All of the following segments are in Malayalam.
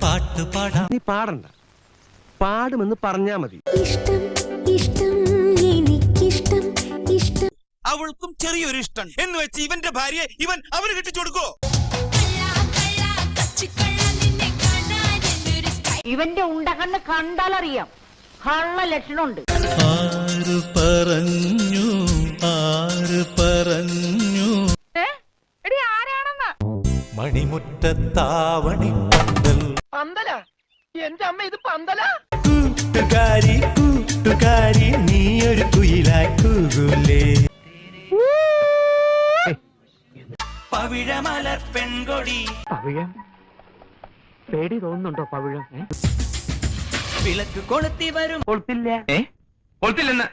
പാട്ട് പാടാം. നീ പാടണ്ട, പാടുമെന്ന് പറഞ്ഞാ മതി. അവൾക്കും ചെറിയൊരു ഇഷ്ടം എന്ന് വെച്ച് ഇവന്റെ ഭാര്യയെ ഇവൻ അവന് കെട്ടിച്ചു കൊടുക്കോ? ഇവന്റെ ഉണ്ടകണ്ണ് കണ്ടാലറിയാം കള്ള ലക്ഷണമുണ്ട്. ആര് പറഞ്ഞു, ആര് പറഞ്ഞു, മണിമുറ്റത്താവണി പന്തൽ. പന്തല? എന്റെ അമ്മ, ഇത് പന്തല? കൂട്ടുകാരി കൂട്ടുകാരി നീ ഒരു കുയിലായി കൂകൂലേ. പവിഴമലർ പെൺകൊടി. പവിഴം? പേടി തോന്നുന്നുണ്ടോ പവിഴം? വിളക്ക് കൊളുത്തി വരും. കൊളുത്തില്ല. കൊളുത്തില്ലെന്ന്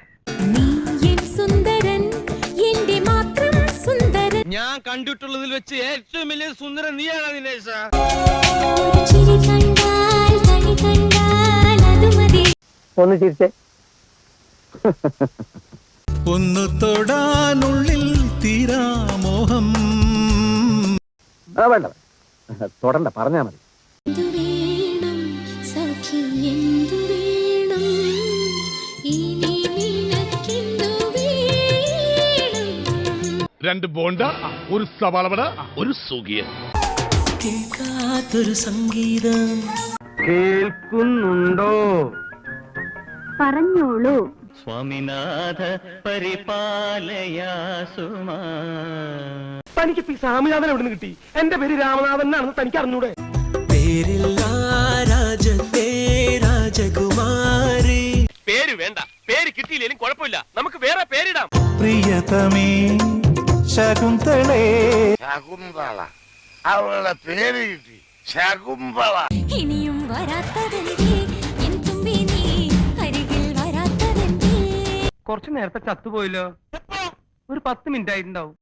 ഞാൻ കണ്ടിട്ടുള്ളതിൽ വെച്ച് ഏറ്റവും വലിയ സുന്ദരൻ നീയാണ് ദിനേശ. ഒന്ന് ചിരിച്ചേ. ഒന്ന് തൊടാനുള്ളിൽ തീരാമോഹം. വേണ്ട, തൊടണ്ട, പറഞ്ഞാ മതി. രണ്ട് ബോണ്ട, ഒരു സവാളവട, ഒരു സുഖിയൻ. കേൾക്കാത്തൊരു സംഗീതം കേൾക്കുന്നുണ്ടോ? പറഞ്ഞോളൂ. സ്വാമിനാഥ പരിപാലയാസുമാ. തനിക്ക് സ്വാമിനാഥൻ എവിടെ നിന്ന് കിട്ടി? എന്റെ പേര് രാമനാഥൻ എന്നാണെന്ന് തനിക്ക് അറിഞ്ഞൂടെ? പേരില്ല രാജത്തെ രാജകുമാരി. പേര് വേണ്ട, പേര് കിട്ടിയില്ലേലും കുഴപ്പമില്ല, നമുക്ക് വേറെ പേരിടാം. പ്രിയതമേ ശകുന്തളേ. ശകുന്തള, അവളുടെ പേര് കിട്ടി ശകുന്തള. ഇനിയും വരാത്തതെന്തേ എൻ തുമ്പി നീ അരികിൽ വരാത്തതെന്തേ. കുറച്ചു നേരത്തെ ചത്തുപോയല്ലോ. ഒരു 10 മിനിറ്റ് ആയിട്ടുണ്ടാവും.